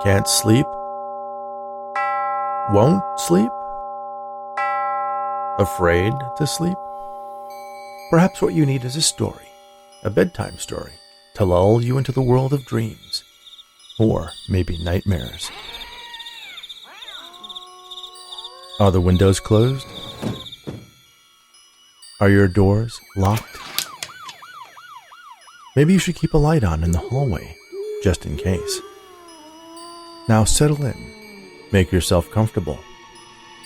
Can't sleep? Won't sleep? Afraid to sleep? Perhaps what you need is a story, a bedtime story, to lull you into the world of dreams, or maybe nightmares. Are the windows closed? Are your doors locked? Maybe you should keep a light on in the hallway, just in case. Now settle in, make yourself comfortable,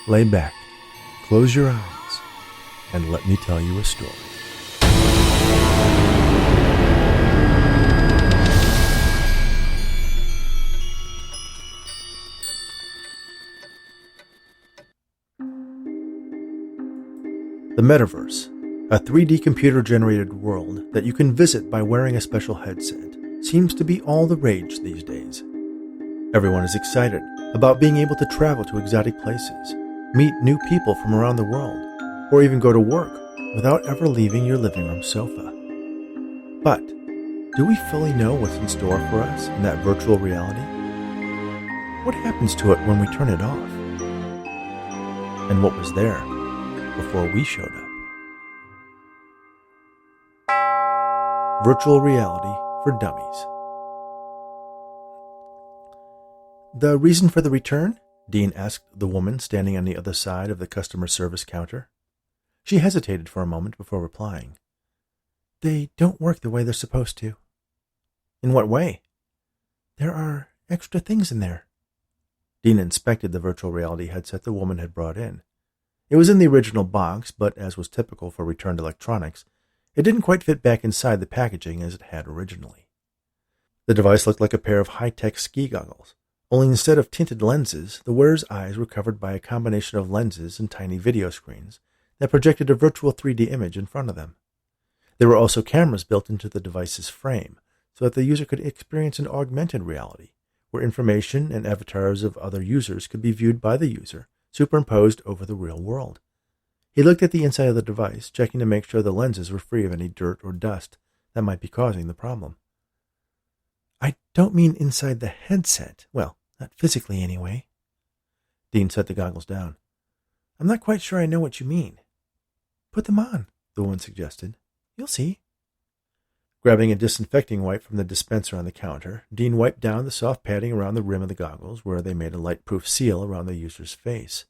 lay back, close your eyes, and let me tell you a story. The Metaverse, a 3D computer-generated world that you can visit by wearing a special headset, seems to be all the rage these days. Everyone is excited about being able to travel to exotic places, meet new people from around the world, or even go to work without ever leaving your living room sofa. But do we fully know what's in store for us in that virtual reality? What happens to it when we turn it off? And what was there before we showed up? Virtual reality for dummies. The reason for the return? Dean asked the woman standing on the other side of the customer service counter. She hesitated for a moment before replying. They don't work the way they're supposed to. In what way? There are extra things in there. Dean inspected the virtual reality headset the woman had brought in. It was in the original box, but as was typical for returned electronics, it didn't quite fit back inside the packaging as it had originally. The device looked like a pair of high-tech ski goggles, only instead of tinted lenses, the wearer's eyes were covered by a combination of lenses and tiny video screens that projected a virtual 3D image in front of them. There were also cameras built into the device's frame, so that the user could experience an augmented reality, where information and avatars of other users could be viewed by the user, superimposed over the real world. He looked at the inside of the device, checking to make sure the lenses were free of any dirt or dust that might be causing the problem. I don't mean inside the headset. Well, not physically anyway. Dean set the goggles down. I'm not quite sure I know what you mean. Put them on, the woman suggested. You'll see. Grabbing a disinfecting wipe from the dispenser on the counter, Dean wiped down the soft padding around the rim of the goggles where they made a light-proof seal around the user's face.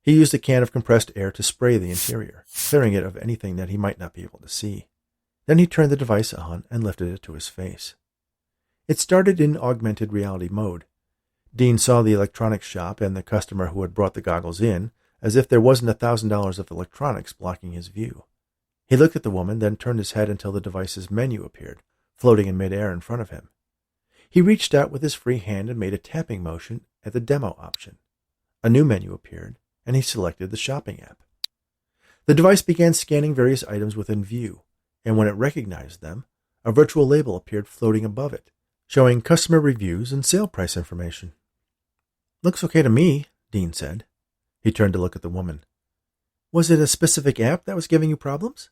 He used a can of compressed air to spray the interior, clearing it of anything that he might not be able to see. Then he turned the device on and lifted it to his face. It started in augmented reality mode. Dean saw the electronics shop and the customer who had brought the goggles in, as if there wasn't $1,000 of electronics blocking his view. He looked at the woman, then turned his head until the device's menu appeared, floating in midair in front of him. He reached out with his free hand and made a tapping motion at the demo option. A new menu appeared, and he selected the shopping app. The device began scanning various items within view, and when it recognized them, a virtual label appeared floating above it, showing customer reviews and sale price information. Looks okay to me, Dean said. He turned to look at the woman. Was it a specific app that was giving you problems?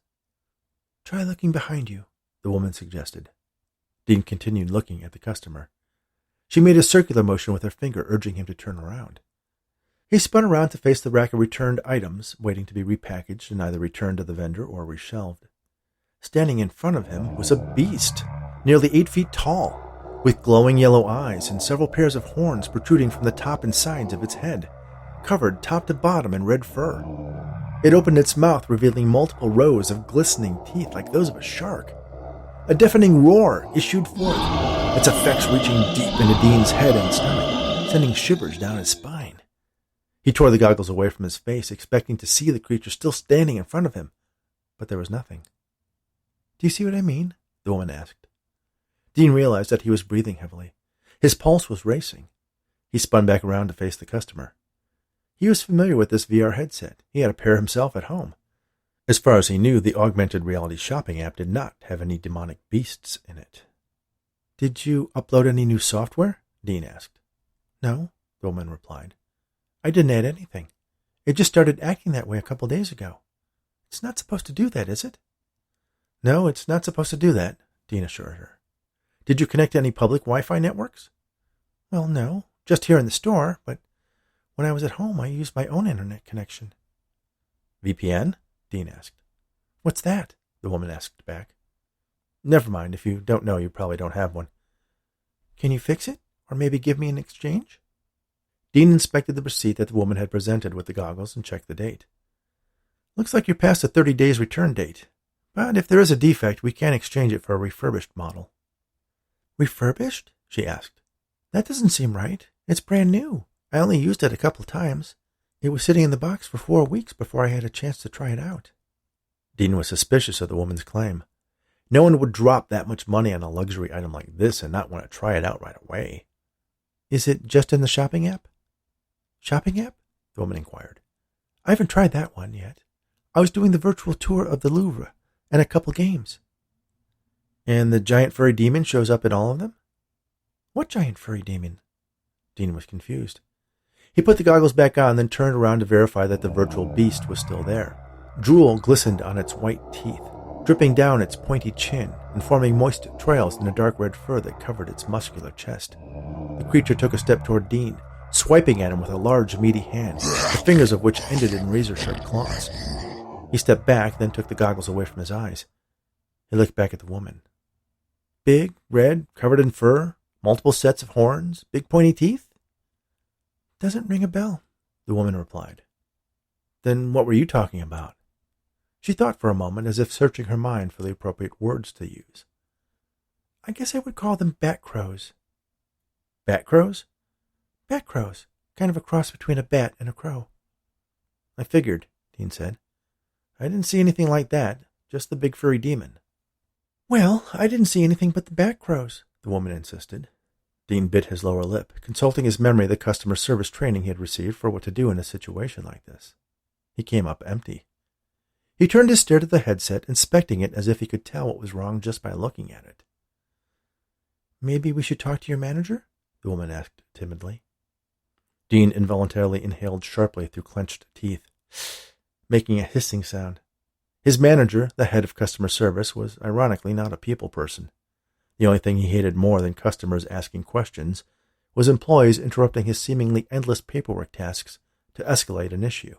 Try looking behind you, the woman suggested. Dean continued looking at the customer. She made a circular motion with her finger, urging him to turn around. He spun around to face the rack of returned items, waiting to be repackaged and either returned to the vendor or reshelved. Standing in front of him was a beast, nearly 8 feet tall, with glowing yellow eyes and several pairs of horns protruding from the top and sides of its head, covered top to bottom in red fur. It opened its mouth, revealing multiple rows of glistening teeth like those of a shark. A deafening roar issued forth, its effects reaching deep into Dean's head and stomach, sending shivers down his spine. He tore the goggles away from his face, expecting to see the creature still standing in front of him, but there was nothing. Do you see what I mean? The woman asked. Dean realized that he was breathing heavily. His pulse was racing. He spun back around to face the customer. He was familiar with this VR headset. He had a pair himself at home. As far as he knew, the augmented reality shopping app did not have any demonic beasts in it. Did you upload any new software? Dean asked. No, the woman replied. I didn't add anything. It just started acting that way a couple days ago. It's not supposed to do that, is it? No, it's not supposed to do that, Dean assured her. Did you connect to any public Wi-Fi networks? Well, no, just here in the store, but when I was at home, I used my own internet connection. VPN? Dean asked. What's that? The woman asked back. Never mind. If you don't know, you probably don't have one. Can you fix it? Or maybe give me an exchange? Dean inspected the receipt that the woman had presented with the goggles and checked the date. Looks like you're past the 30 days return date. But if there is a defect, we can exchange it for a refurbished model. Refurbished? She asked. That doesn't seem right. It's brand new. I only used it a couple of times. It was sitting in the box for 4 weeks before I had a chance to try it out. Dean was suspicious of the woman's claim. No one would drop that much money on a luxury item like this and not want to try it out right away. Is it just in the shopping app? Shopping app? The woman inquired. I haven't tried that one yet. I was doing the virtual tour of the Louvre and a couple games. And the giant furry demon shows up in all of them? What giant furry demon? Dean was confused. He put the goggles back on, then turned around to verify that the virtual beast was still there. Drool glistened on its white teeth, dripping down its pointy chin and forming moist trails in the dark red fur that covered its muscular chest. The creature took a step toward Dean, swiping at him with a large, meaty hand, the fingers of which ended in razor-sharp claws. He stepped back, then took the goggles away from his eyes. He looked back at the woman. Big, red, covered in fur, multiple sets of horns, big pointy teeth? Doesn't ring a bell, the woman replied. Then what were you talking about? She thought for a moment, as if searching her mind for the appropriate words to use. I guess I would call them bat crows. Bat crows? Bat crows. Kind of a cross between a bat and a crow. I figured, Dean said. I didn't see anything like that, just the big furry demon. Well, I didn't see anything but the bat crows, the woman insisted. Dean bit his lower lip, consulting his memory of the customer service training he had received for what to do in a situation like this. He came up empty. He turned his stare to the headset, inspecting it as if he could tell what was wrong just by looking at it. Maybe we should talk to your manager? The woman asked timidly. Dean involuntarily inhaled sharply through clenched teeth, making a hissing sound. His manager, the head of customer service, was ironically not a people person. The only thing he hated more than customers asking questions was employees interrupting his seemingly endless paperwork tasks to escalate an issue.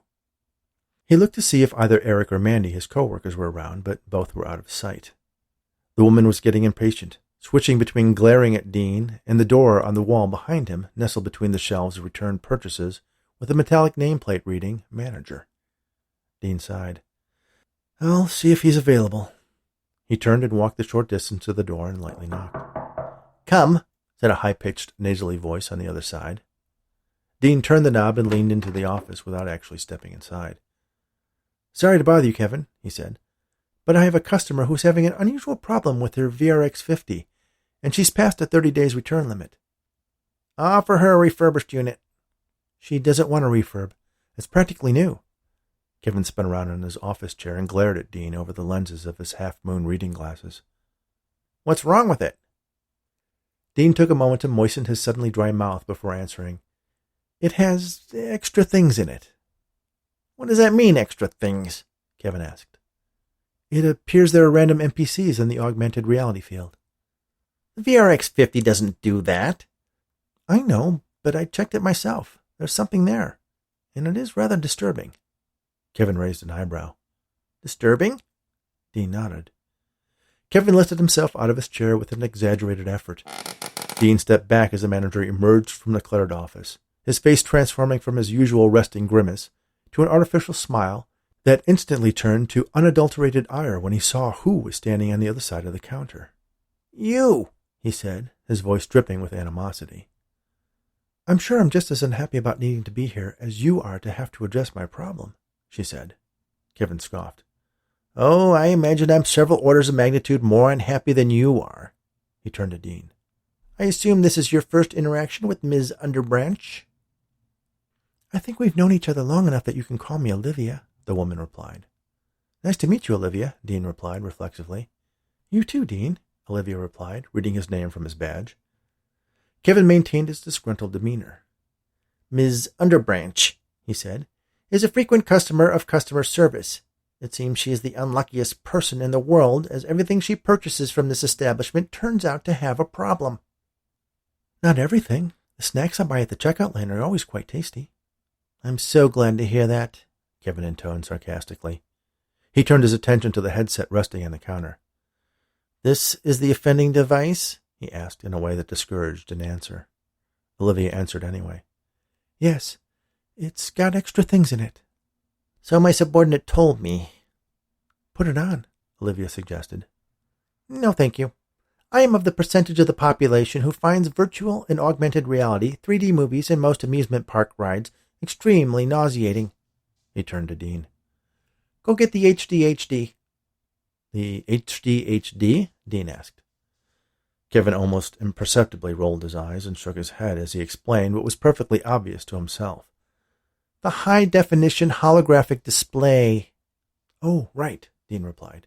He looked to see if either Eric or Mandy, his co-workers, were around, but both were out of sight. The woman was getting impatient, switching between glaring at Dean and the door on the wall behind him, nestled between the shelves of returned purchases, with a metallic nameplate reading Manager. Dean sighed. I'll see if he's available. He turned and walked the short distance to the door and lightly knocked. Come, said a high-pitched, nasally voice on the other side. Dean turned the knob and leaned into the office without actually stepping inside. Sorry to bother you, Kevin, he said, but I have a customer who's having an unusual problem with her VRX50, and she's past the 30 days return limit. Offer her a refurbished unit. She doesn't want a refurb. It's practically new. Kevin spun around in his office chair and glared at Dean over the lenses of his half-moon reading glasses. What's wrong with it? Dean took a moment to moisten his suddenly dry mouth before answering. It has extra things in it. What does that mean, extra things? Kevin asked. It appears there are random NPCs in the augmented reality field. The VRX50 doesn't do that. I know, but I checked it myself. There's something there, and it is rather disturbing. Kevin raised an eyebrow. Disturbing? Dean nodded. Kevin lifted himself out of his chair with an exaggerated effort. Dean stepped back as the manager emerged from the cluttered office, his face transforming from his usual resting grimace to an artificial smile that instantly turned to unadulterated ire when he saw who was standing on the other side of the counter. You, he said, his voice dripping with animosity. I'm sure I'm just as unhappy about needing to be here as you are to have to address my problem, she said. Kevin scoffed. Oh, I imagine I'm several orders of magnitude more unhappy than you are. He turned to Dean. I assume this is your first interaction with Ms. Underbranch? I think we've known each other long enough that you can call me Olivia, the woman replied. Nice to meet you, Olivia, Dean replied reflexively. You too, Dean, Olivia replied, reading his name from his badge. Kevin maintained his disgruntled demeanor. Ms. Underbranch, he said, is a frequent customer of customer service. It seems she is the unluckiest person in the world, as everything she purchases from this establishment turns out to have a problem. Not everything, The snacks I buy at the checkout lane are always quite tasty. I'm so glad to hear that, Kevin intoned sarcastically. He turned his attention to the headset resting on the counter. This is the offending device? He asked in a way that discouraged an answer. Olivia answered anyway. Yes, it's got extra things in it. So my subordinate told me. Put it on, Olivia suggested. No, thank you. I am of the percentage of the population who finds virtual and augmented reality, 3D movies, and most amusement park rides extremely nauseating. He turned to Dean. Go get the HD. The HD? Dean asked. Kevin almost imperceptibly rolled his eyes and shook his head as he explained what was perfectly obvious to himself. The high-definition holographic display. Oh, right, Dean replied.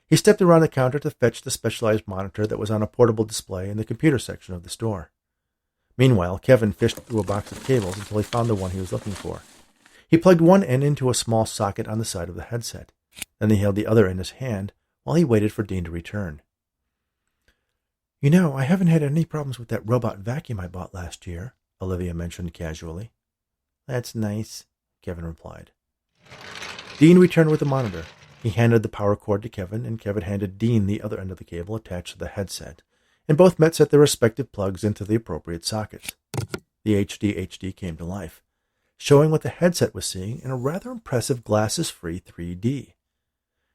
He stepped around the counter to fetch the specialized monitor that was on a portable display in the computer section of the store. Meanwhile, Kevin fished through a box of cables until he found the one he was looking for. He plugged one end into a small socket on the side of the headset. Then he held the other in his hand while he waited for Dean to return. You know, I haven't had any problems with that robot vacuum I bought last year, Olivia mentioned casually. That's nice, Kevin replied. Dean returned with the monitor. He handed the power cord to Kevin, and Kevin handed Dean the other end of the cable attached to the headset, and both met set their respective plugs into the appropriate sockets. The HD came to life, showing what the headset was seeing in a rather impressive glasses-free 3D.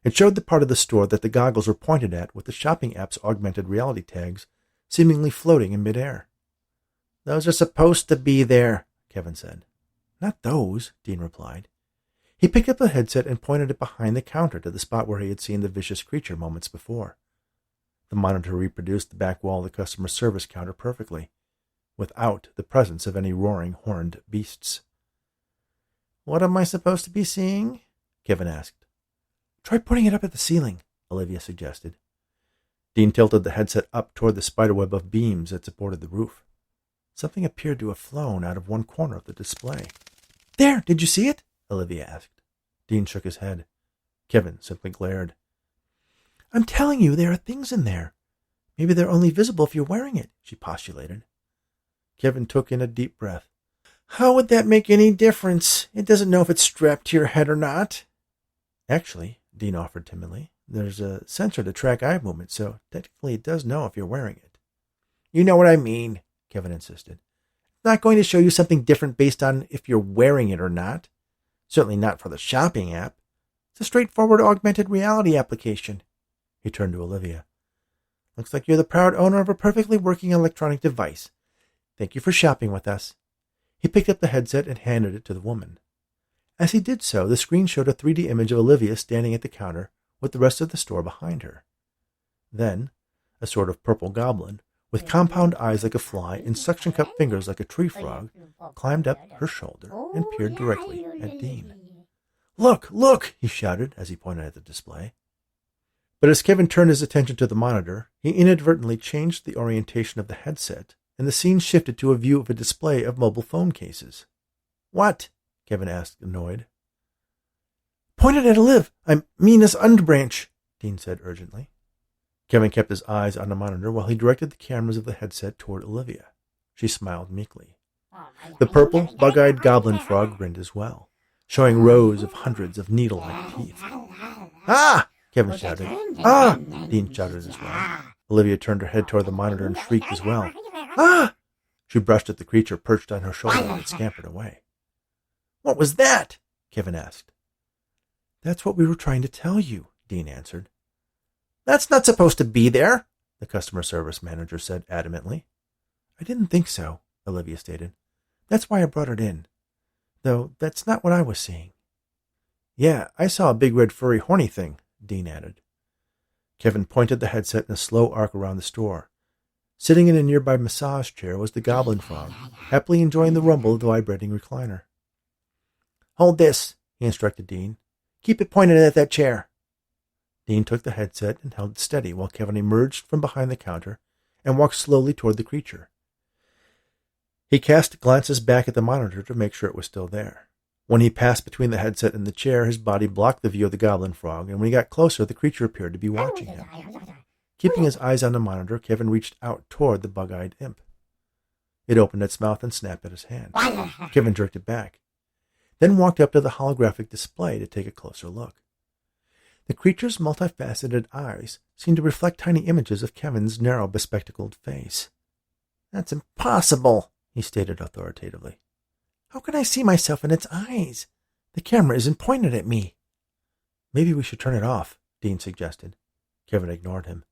It showed the part of the store that the goggles were pointed at with the shopping app's augmented reality tags seemingly floating in midair. Those are supposed to be there, Kevin said. Not those, Dean replied. He picked up the headset and pointed it behind the counter to the spot where he had seen the vicious creature moments before. The monitor reproduced the back wall of the customer service counter perfectly, without the presence of any roaring horned beasts. What am I supposed to be seeing? Kevin asked. Try putting it up at the ceiling, Olivia suggested. Dean tilted the headset up toward the spiderweb of beams that supported the roof. Something appeared to have flown out of one corner of the display. There, did you see it? Olivia asked. Dean shook his head. Kevin simply glared. I'm telling you, there are things in there. Maybe they're only visible if you're wearing it, she postulated. Kevin took in a deep breath. How would that make any difference? It doesn't know if it's strapped to your head or not. Actually, Dean offered timidly, there's a sensor to track eye movement, so technically it does know if you're wearing it. You know what I mean, Kevin insisted. It's not going to show you something different based on if you're wearing it or not. Certainly not for the shopping app. It's a straightforward augmented reality application. He turned to Olivia. Looks like you're the proud owner of a perfectly working electronic device. Thank you for shopping with us. He picked up the headset and handed it to the woman. As he did so, the screen showed a 3D image of Olivia standing at the counter with the rest of the store behind her. Then, a sort of purple goblin, with compound eyes like a fly and suction-cup fingers like a tree frog, climbed up her shoulder and peered directly at Dean. Look, look, he shouted as he pointed at the display. But as Kevin turned his attention to the monitor, he inadvertently changed the orientation of the headset, and the scene shifted to a view of a display of mobile phone cases. What? Kevin asked, annoyed. Point it at Olive. I mean this underbranch, Dean said urgently. Kevin kept his eyes on the monitor while he directed the cameras of the headset toward Olivia. She smiled meekly. The purple, bug-eyed goblin frog grinned as well, showing rows of hundreds of needle-like teeth. Ah! Kevin shouted. Ah! Dean shouted as well. Olivia turned her head toward the monitor and shrieked as well. Ah! She brushed at the creature perched on her shoulder and it scampered away. What was that? Kevin asked. That's what we were trying to tell you, Dean answered. That's not supposed to be there, the customer service manager said adamantly. I didn't think so, Olivia stated. That's why I brought it in. Though that's not what I was seeing. Yeah, I saw a big red furry horny thing, Dean added. Kevin pointed the headset in a slow arc around the store. Sitting in a nearby massage chair was the goblin frog, happily enjoying the rumble of the vibrating recliner. Hold this, he instructed Dean. Keep it pointed at that chair. Dean took the headset and held it steady while Kevin emerged from behind the counter and walked slowly toward the creature. He cast glances back at the monitor to make sure it was still there. When he passed between the headset and the chair, his body blocked the view of the goblin frog, and when he got closer, the creature appeared to be watching him. Keeping his eyes on the monitor, Kevin reached out toward the bug-eyed imp. It opened its mouth and snapped at his hand. Kevin jerked it back, then walked up to the holographic display to take a closer look. The creature's multifaceted eyes seemed to reflect tiny images of Kevin's narrow, bespectacled face. "That's impossible," he stated authoritatively. "How can I see myself in its eyes? The camera isn't pointed at me." "Maybe we should turn it off," Dean suggested. Kevin ignored him.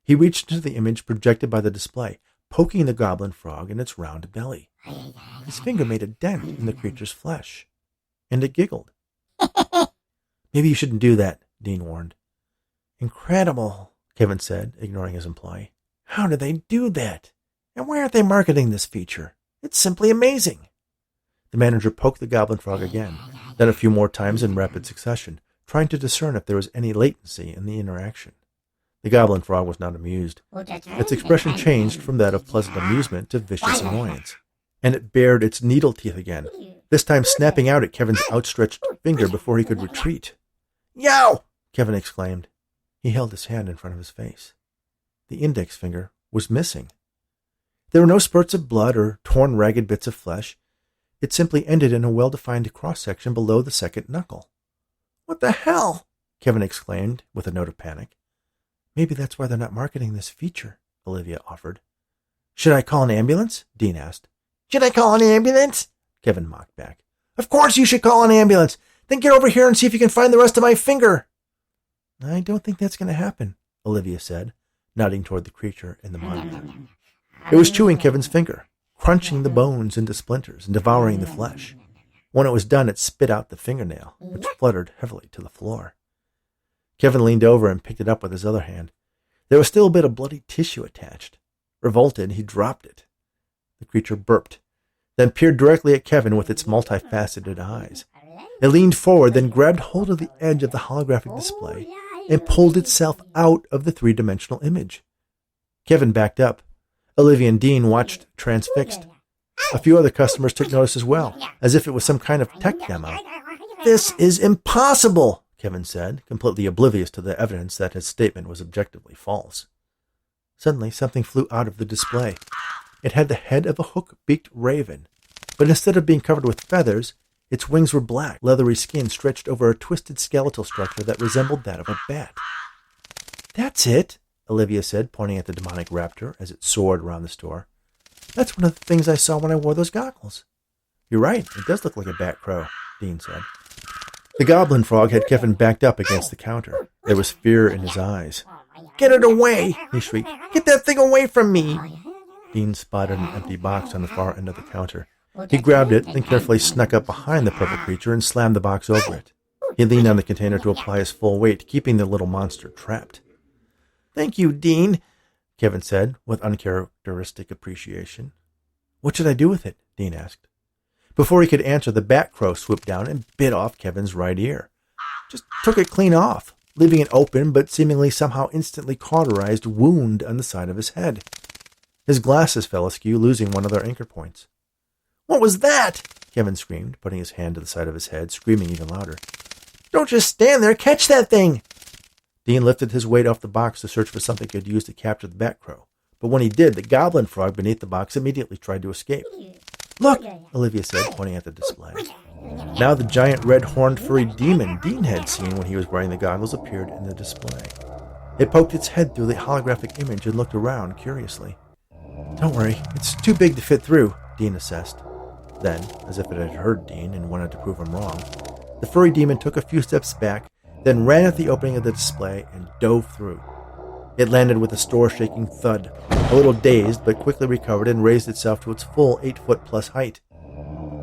He reached into the image projected by the display, poking the goblin frog in its round belly. His finger made a dent in the creature's flesh, and it giggled. "Maybe you shouldn't do that," Dean warned. "Incredible," Kevin said, ignoring his employee. "How do they do that? And why aren't they marketing this feature? It's simply amazing." The manager poked the goblin frog again, then a few more times in rapid succession, trying to discern if there was any latency in the interaction. The goblin frog was not amused. Its expression changed from that of pleasant amusement to vicious annoyance, and it bared its needle teeth again, this time snapping out at Kevin's outstretched finger before he could retreat. "Yow!" Kevin exclaimed. He held his hand in front of his face. The index finger was missing. There were no spurts of blood or torn, ragged bits of flesh. It simply ended in a well-defined cross-section below the second knuckle. "What the hell?" Kevin exclaimed with a note of panic. "Maybe that's why they're not marketing this feature," Olivia offered. "Should I call an ambulance?" Dean asked. "Should I call an ambulance?" Kevin mocked back. "Of course you should call an ambulance. Then get over here and see if you can find the rest of my finger." "I don't think that's going to happen," Olivia said, nodding toward the creature in the monitor. It was chewing Kevin's finger, crunching the bones into splinters and devouring the flesh. When it was done, it spit out the fingernail, which fluttered heavily to the floor. Kevin leaned over and picked it up with his other hand. There was still a bit of bloody tissue attached. Revolted, he dropped it. The creature burped, then peered directly at Kevin with its multifaceted eyes. It leaned forward, then grabbed hold of the edge of the holographic display and pulled itself out of the three-dimensional image. Kevin backed up. Olivia and Dean watched transfixed. A few other customers took notice as well, as if it was some kind of tech demo. "This is impossible," Kevin said, completely oblivious to the evidence that his statement was objectively false. Suddenly, something flew out of the display. It had the head of a hook-beaked raven, but instead of being covered with feathers, its wings were black, leathery skin stretched over a twisted skeletal structure that resembled that of a bat. "That's it," Olivia said, pointing at the demonic raptor as it soared around the store. "That's one of the things I saw when I wore those goggles." "You're right, it does look like a bat crow," Dean said. The goblin frog had Kevin backed up against the counter. There was fear in his eyes. "Get it away!" he shrieked. "Get that thing away from me!" Dean spotted an empty box on the far end of the counter. He grabbed it, then carefully snuck up behind the purple creature and slammed the box over it. He leaned on the container to apply his full weight, keeping the little monster trapped. "Thank you, Dean," Kevin said, with uncharacteristic appreciation. "What should I do with it?" Dean asked. Before he could answer, the bat crow swooped down and bit off Kevin's right ear. Just took it clean off, leaving an open but seemingly somehow instantly cauterized wound on the side of his head. His glasses fell askew, losing one of their anchor points. "What was that?" Kevin screamed, putting his hand to the side of his head, screaming even louder. "Don't just stand there! Catch that thing!" Dean lifted his weight off the box to search for something he could use to capture the bat crow. But when he did, the goblin frog beneath the box immediately tried to escape. "Look," Olivia said, pointing at the display. Now the giant red-horned furry demon Dean had seen when he was wearing the goggles appeared in the display. It poked its head through the holographic image and looked around curiously. "Don't worry, it's too big to fit through," Dean assessed. Then, as if it had heard Dean and wanted to prove him wrong, the furry demon took a few steps back, then ran at the opening of the display and dove through. It landed with a store-shaking thud, a little dazed, but quickly recovered and raised itself to its full 8-foot-plus height.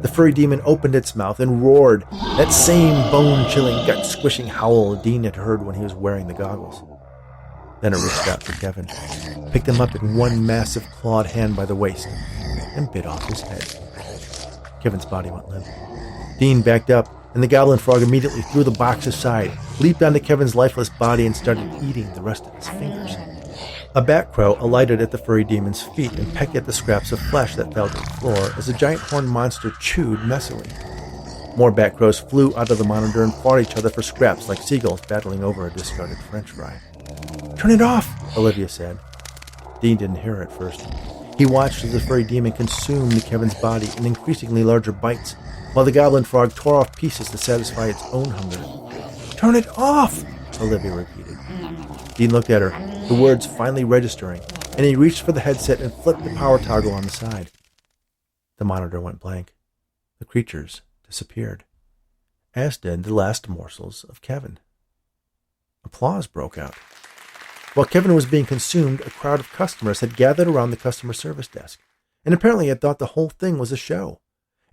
The furry demon opened its mouth and roared, that same bone-chilling, gut-squishing howl Dean had heard when he was wearing the goggles. Then it reached out for Kevin, picked him up in one massive clawed hand by the waist, and bit off his head. Kevin's body went limp. Dean backed up, and the goblin frog immediately threw the box aside, leaped onto Kevin's lifeless body, and started eating the rest of his fingers. A bat crow alighted at the furry demon's feet and pecked at the scraps of flesh that fell to the floor as the giant horned monster chewed messily. More bat crows flew out of the monitor and fought each other for scraps like seagulls battling over a discarded French fry. "Turn it off," Olivia said. Dean didn't hear her at first. He watched as the furry demon consumed Kevin's body in increasingly larger bites, while the goblin frog tore off pieces to satisfy its own hunger. "Turn it off!" Olivia repeated. Dean looked at her, the words finally registering, and he reached for the headset and flipped the power toggle on the side. The monitor went blank. The creatures disappeared, as did the last morsels of Kevin. Applause broke out. While Kevin was being consumed, a crowd of customers had gathered around the customer service desk, and apparently had thought the whole thing was a show,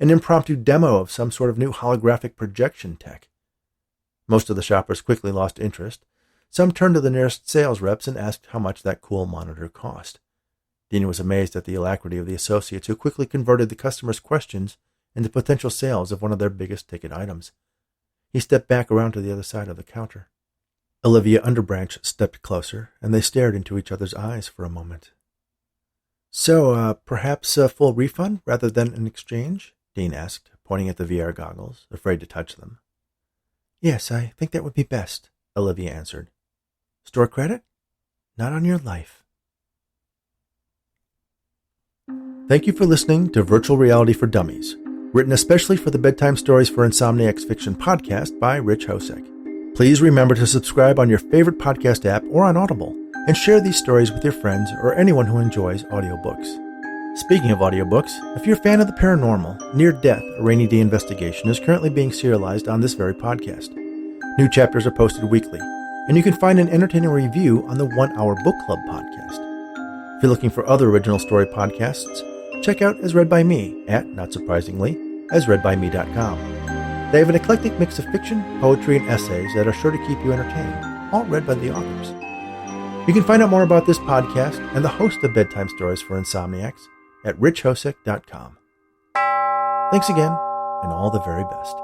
an impromptu demo of some sort of new holographic projection tech. Most of the shoppers quickly lost interest. Some turned to the nearest sales reps and asked how much that cool monitor cost. Dean was amazed at the alacrity of the associates who quickly converted the customers' questions into potential sales of one of their biggest ticket items. He stepped back around to the other side of the counter. Olivia Underbranch stepped closer, and they stared into each other's eyes for a moment. "So, perhaps a full refund rather than an exchange?" Dean asked, pointing at the VR goggles, afraid to touch them. "Yes, I think that would be best," Olivia answered. "Store credit? Not on your life." Thank you for listening to Virtual Reality for Dummies, written especially for the Bedtime Stories for Insomniacs Fiction podcast by Rich Hosek. Please remember to subscribe on your favorite podcast app or on Audible, and share these stories with your friends or anyone who enjoys audiobooks. Speaking of audiobooks, if you're a fan of the paranormal, Near Death, A Rainy Day Investigation is currently being serialized on this very podcast. New chapters are posted weekly, and you can find an entertaining review on the 1 Hour Book Club podcast. If you're looking for other original story podcasts, check out As Read by Me at, not surprisingly, asreadbyme.com. They have an eclectic mix of fiction, poetry, and essays that are sure to keep you entertained, all read by the authors. You can find out more about this podcast and the host of Bedtime Stories for Insomniacs at richhosek.com. Thanks again, and all the very best.